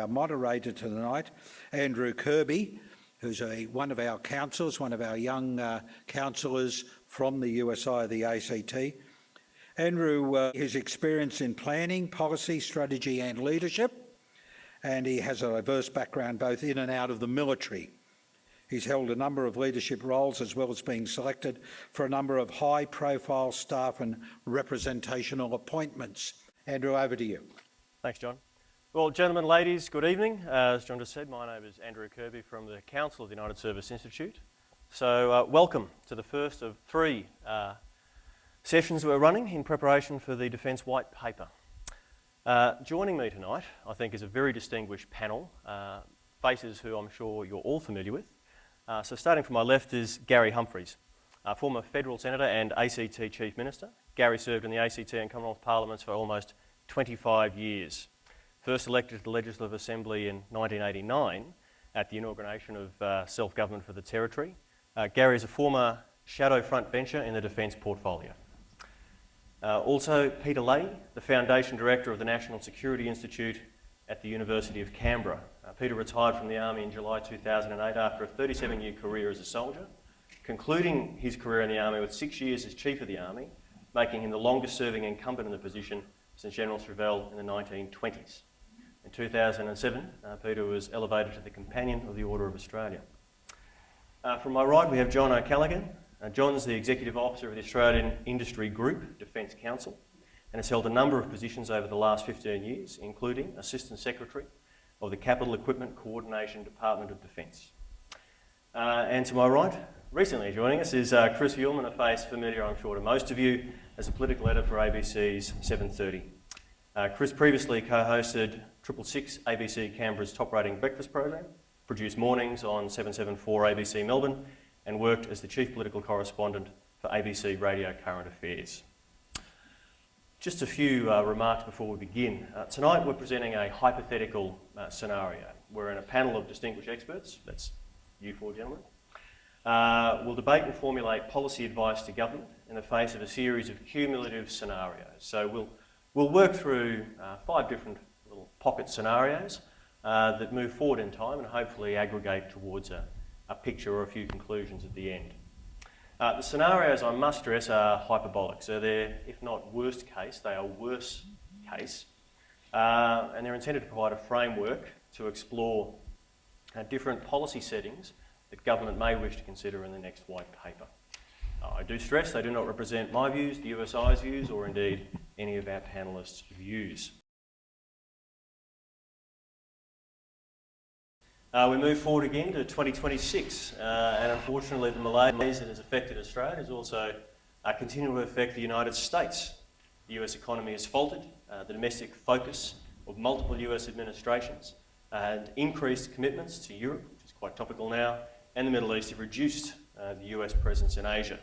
our moderator tonight, Andrew Kirby, who's one of our councillors, one of our young councillors from the USI of the ACT. Andrew is experienced in planning, policy, strategy and leadership, and he has a diverse background both in and out of the military. He's held a number of leadership roles as well as being selected for a number of high-profile staff and representational appointments. Andrew, over to you. Thanks, John. Well, gentlemen, ladies, good evening. As John just said, my name is Andrew Kirby from the Council of the United Service Institute. So welcome to the first of three sessions we're running in preparation for the Defence White Paper. Joining me tonight, I think, is a very distinguished panel, faces who I'm sure you're all familiar with. So starting from my left is Gary Humphries, former Federal Senator and ACT Chief Minister. Gary served in the ACT and Commonwealth Parliaments for almost 25 years. First elected to the Legislative Assembly in 1989 at the inauguration of self-government for the Territory. Gary is a former shadow front bencher in the Defence portfolio. Also Peter Leahy, the Foundation Director of the National Security Institute at the University of Canberra. Peter retired from the Army in July 2008 after a 37-year career as a soldier, concluding his career in the Army with 6 years as Chief of the Army, making him the longest-serving incumbent in the position since General Strevell in the 1920s. In 2007, Peter was elevated to the Companion of the Order of Australia. From my right, we have John O'Callaghan. John's the Executive Officer of the Australian Industry Group Defence Council and has held a number of positions over the last 15 years, including Assistant Secretary of the Capital Equipment Coordination Department of Defence. And to my right, recently joining us is Chris Hillman, a face familiar, I'm sure, to most of you as a political editor for ABC's 7:30. Chris previously co-hosted 666 ABC Canberra's top-rating breakfast program, produced mornings on 774 ABC Melbourne, and worked as the Chief Political Correspondent for ABC Radio Current Affairs. Just a few remarks before we begin. Tonight we're presenting a hypothetical scenario. We're in a panel of distinguished experts, that's you four gentlemen. We'll debate and formulate policy advice to government in the face of a series of cumulative scenarios. So we'll work through 5 different little pocket scenarios that move forward in time and hopefully aggregate towards a picture or a few conclusions at the end. The scenarios, I must stress, are hyperbolic. So they're, if not worst case, they are worse case. And they're intended to provide a framework to explore different policy settings that government may wish to consider in the next white paper. I do stress they do not represent my views, the USI's views, or indeed any of our panellists' views. We move forward again to 2026, and unfortunately the malaise that has affected Australia has also continued to affect the United States. The US economy has faltered, the domestic focus of multiple US administrations and increased commitments to Europe, which is quite topical now, and the Middle East have reduced the US presence in Asia.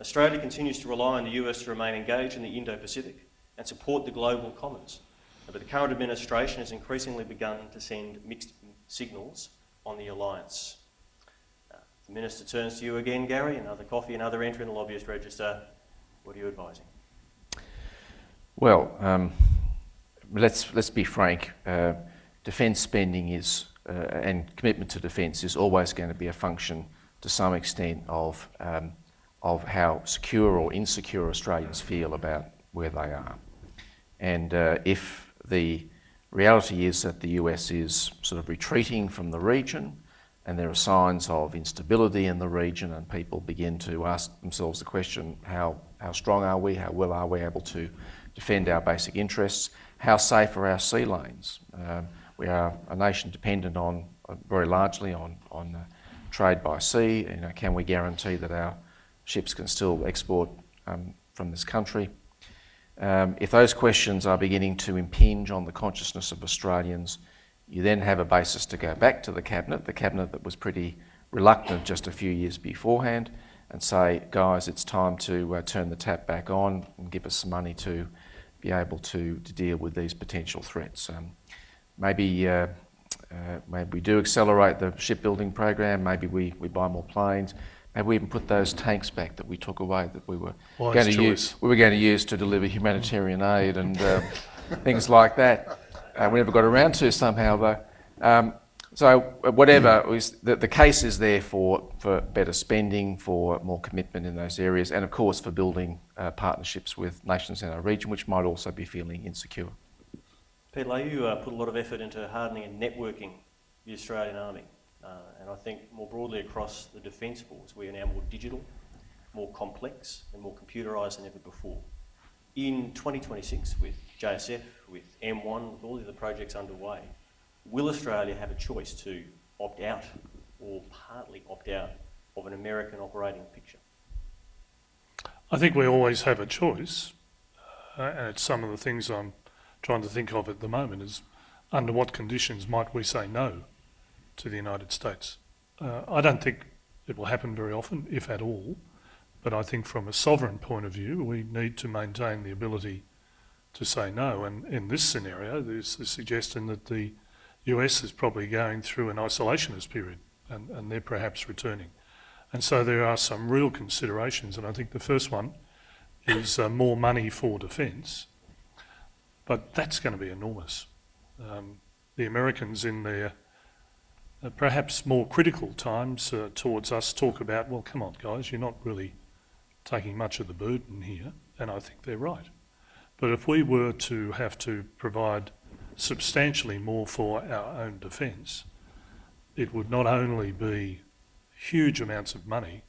Australia continues to rely on the US to remain engaged in the Indo-Pacific and support the global commons, but the current administration has increasingly begun to send mixed signals on the alliance. The Minister turns to you again, Gary, another coffee, another entry in the lobbyist register. What are you advising? Well, let's be frank. Defence spending is, and commitment to defence is always going to be a function, to some extent, of how secure or insecure Australians feel about where they are. And if the reality is that the US is sort of retreating from the region and there are signs of instability in the region and people begin to ask themselves the question, how strong are we, how well are we able to defend our basic interests, how safe are our sea lanes? We are a nation dependent on, very largely on trade by sea. You know, can we guarantee that our ships can still export from this country? If those questions are beginning to impinge on the consciousness of Australians, you then have a basis to go back to the Cabinet that was pretty reluctant just a few years beforehand, and say, guys, it's time to turn the tap back on and give us some money to be able to deal with these potential threats. Maybe we do accelerate the shipbuilding program, maybe we buy more planes, maybe we even put those tanks back that we took away that we were going to use to deliver humanitarian aid and things like that. We never got around to somehow, though. So whatever, the case is there for better spending, for more commitment in those areas, and of course for building partnerships with nations in our region, which might also be feeling insecure. Peter Lowe, you put a lot of effort into hardening and networking the Australian Army, and I think more broadly across the Defence Force, we are now more digital, more complex and more computerised than ever before. In 2026, with JSF, with M1, with all the other projects underway, will Australia have a choice to opt out or partly opt out of an American operating picture? I think we always have a choice, and it's some of the things I'm trying to think of at the moment is under what conditions might we say no to the United States. I don't think it will happen very often, if at all, but I think from a sovereign point of view, we need to maintain the ability to say no. And in this scenario, there's the suggestion that the US is probably going through an isolationist period and they're perhaps returning. And so there are some real considerations, and I think the first one is more money for defence, but that's going to be enormous. The Americans in their perhaps more critical times towards us talk about, well, come on guys, you're not really taking much of the burden here, and I think they're right. But if we were to have to provide substantially more for our own defence, it would not only be huge amounts of money,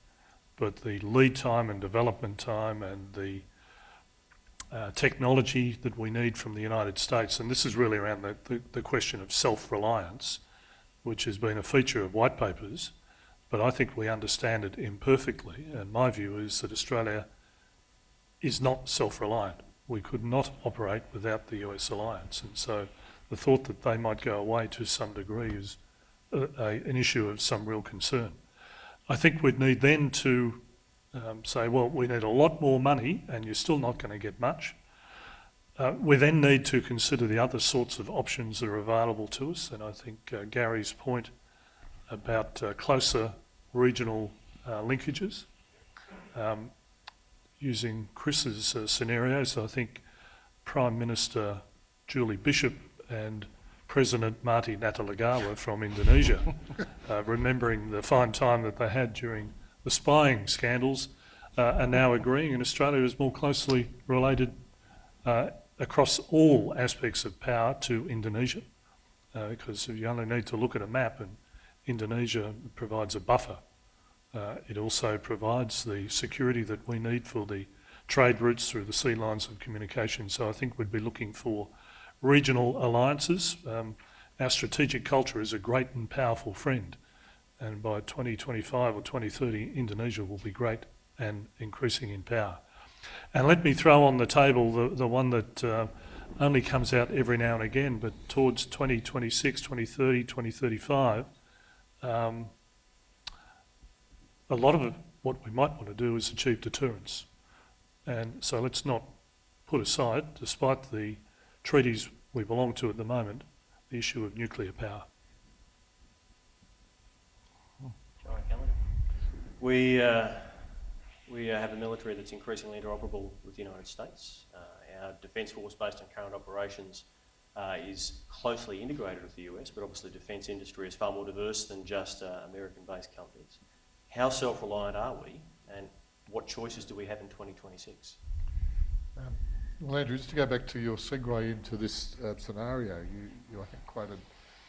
but the lead time and development time and the technology that we need from the United States, and this is really around the question of self-reliance, which has been a feature of white papers, but I think we understand it imperfectly, and my view is that Australia is not self-reliant. We could not operate without the US alliance, and so the thought that they might go away to some degree is an issue of some real concern. I think we'd need then to say, well, we need a lot more money and you're still not going to get much. We then need to consider the other sorts of options that are available to us, and I think Gary's point about closer regional linkages. Using Chris's scenarios, I think Prime Minister Julie Bishop and President Marty Natalegawa from Indonesia, remembering the fine time that they had during the spying scandals, are now agreeing, and Australia is more closely related across all aspects of power to Indonesia, because you only need to look at a map and Indonesia provides a buffer. It also provides the security that we need for the trade routes through the sea lines of communication. So I think we'd be looking for regional alliances. Our strategic culture is a great and powerful friend, and by 2025 or 2030, Indonesia will be great and increasing in power. And let me throw on the table the one that only comes out every now and again, but towards 2026, 2030, 2035, a lot of it, what we might want to do is achieve deterrence. And so let's not put aside, despite the treaties we belong to at the moment, the issue of nuclear power. We have a military that's increasingly interoperable with the United States. Our Defence Force, based on current operations, is closely integrated with the US, but obviously the defence industry is far more diverse than just American-based companies. How self-reliant are we, and what choices do we have in 2026? Well, Andrew, just to go back to your segue into this scenario, you I think quoted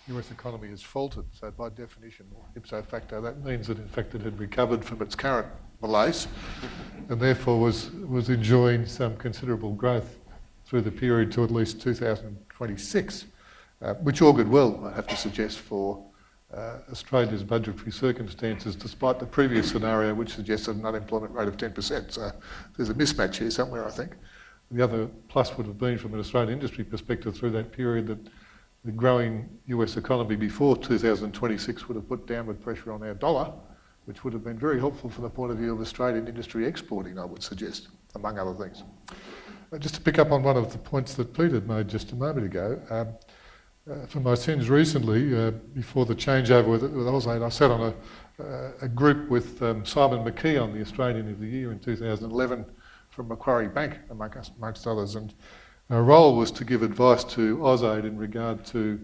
US economy has faltered, so by definition, ipso facto, that means that in fact it had recovered from its current malaise and therefore was enjoying some considerable growth through the period to at least 2026, which augured well, I have to suggest, for Australia's budgetary circumstances, despite the previous scenario which suggested an unemployment rate of 10%. So there's a mismatch here somewhere, I think. The other plus would have been, from an Australian industry perspective, through that period, that the growing US economy before 2026 would have put downward pressure on our dollar, which would have been very helpful from the point of view of Australian industry exporting, I would suggest, among other things. Just to pick up on one of the points that Peter made just a moment ago, for my sins recently, before the changeover with AusAid, I sat on a group with Simon McKee on the Australian of the Year in 2011 from Macquarie Bank, amongst others, and Our role was to give advice to AusAid in regard to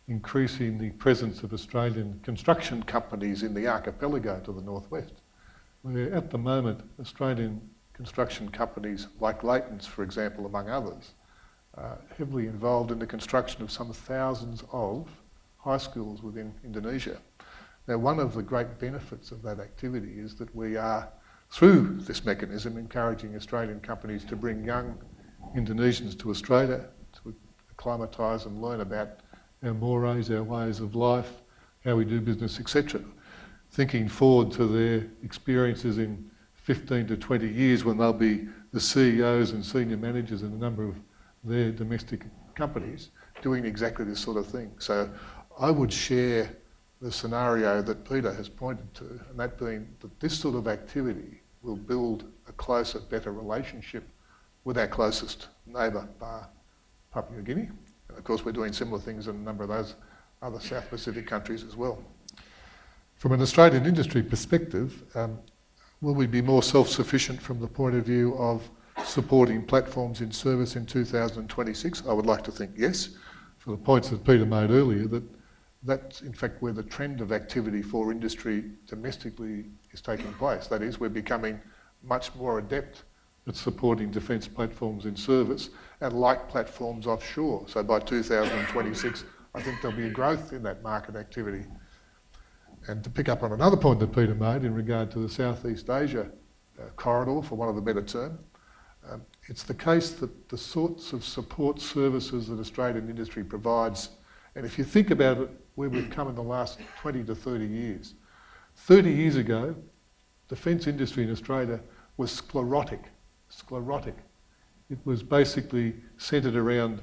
increasing the presence of Australian construction companies in the archipelago to the northwest, where at the moment Australian construction companies like Leighton's, for example, among others, are heavily involved in the construction of some thousands of high schools within Indonesia. Now, one of the great benefits of that activity is that we are, through this mechanism, encouraging Australian companies to bring young Indonesians to Australia to acclimatise and learn about our mores, our ways of life, how we do business, etc. Thinking forward to their experiences in 15 to 20 years when they'll be the CEOs and senior managers in a number of their domestic companies doing exactly this sort of thing. So I would share the scenario that Peter has pointed to, and that being that this sort of activity will build a closer, better relationship with our closest neighbour, bar Papua New Guinea. And of course, we're doing similar things in a number of those other South Pacific countries as well. From an Australian industry perspective, will we be more self-sufficient from the point of view of supporting platforms in service in 2026? I would like to think yes, for the points that Peter made earlier, that that's in fact where the trend of activity for industry domestically is taking place. That is, we're becoming much more adept at supporting defence platforms in service and like platforms offshore. So by 2026, I think there'll be a growth in that market activity. And to pick up on another point that Peter made in regard to the Southeast Asia corridor, for want of a better term, it's the case that the sorts of support services that Australian industry provides, and if you think about it, where we've come in the last 20 to 30 years. 30 years ago, defence industry in Australia was sclerotic. It was basically centred around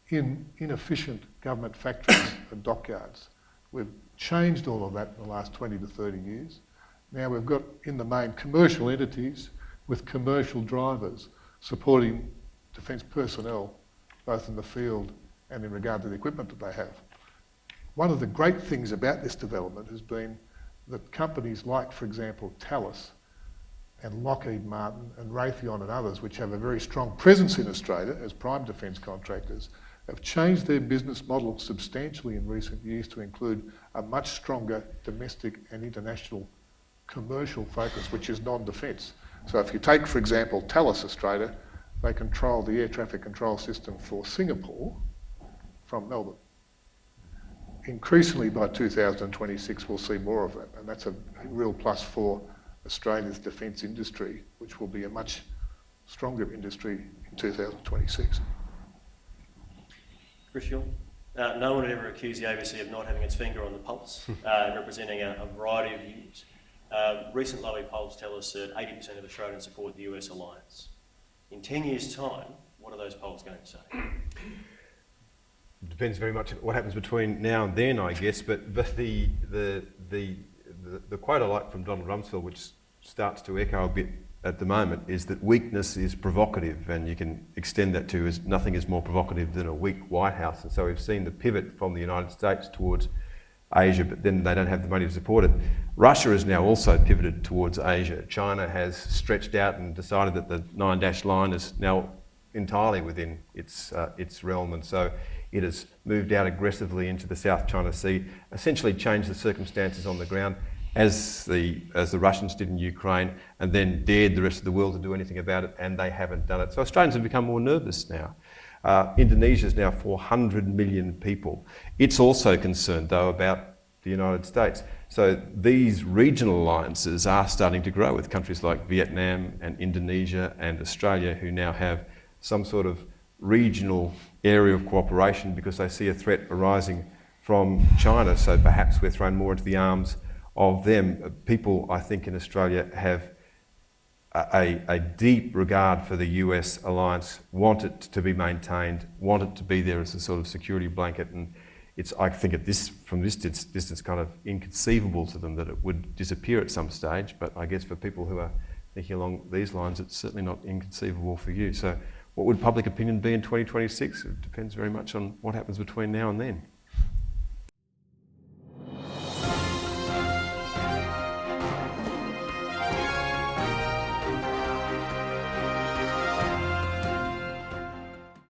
inefficient government factories and dockyards. We've changed all of that in the last 20 to 30 years. Now we've got, in the main, commercial entities with commercial drivers supporting defence personnel, both in the field and in regard to the equipment that they have. One of the great things about this development has been that companies like, for example, Thales and Lockheed Martin and Raytheon and others, which have a very strong presence in Australia as prime defence contractors, have changed their business model substantially in recent years to include a much stronger domestic and international commercial focus, which is non-defence. So if you take, for example, Thales Australia, they control the air traffic control system for Singapore from Melbourne. Increasingly by 2026 we'll see more of that, and that's a real plus for Australia's defence industry, which will be a much stronger industry in 2026. Christian, no one would ever accuse the ABC of not having its finger on the pulse and representing a variety of views. Recent Lowy polls tell us that 80% of Australians support the US alliance. In 10 years' time, what are those polls going to say? Depends very much on what happens between now and then, I guess. But the quote I like from Donald Rumsfeld, which starts to echo a bit at the moment, is that weakness is provocative, and you can extend that to as nothing is more provocative than a weak White House. And so we've seen the pivot from the United States towards Asia, but then they don't have the money to support it. Russia has now also pivoted towards Asia. China has stretched out and decided that the 9-dash line is now entirely within its realm, and so it has moved out aggressively into the South China Sea, essentially changed the circumstances on the ground as the Russians did in Ukraine, and then dared the rest of the world to do anything about it, and they haven't done it. So Australians have become more nervous now. Indonesia is now 400 million people. It's also concerned, though, about the United States. So these regional alliances are starting to grow with countries like Vietnam and Indonesia and Australia, who now have some sort of regional area of cooperation because they see a threat arising from China. So perhaps we're thrown more into the arms of them. People, I think, in Australia have a deep regard for the US alliance, want it to be maintained, want it to be there as a sort of security blanket, and it's, I think, from this distance kind of inconceivable to them that it would disappear at some stage. But I guess for people who are thinking along these lines, it's certainly not inconceivable for you. So what would public opinion be in 2026? It depends very much on what happens between now and then.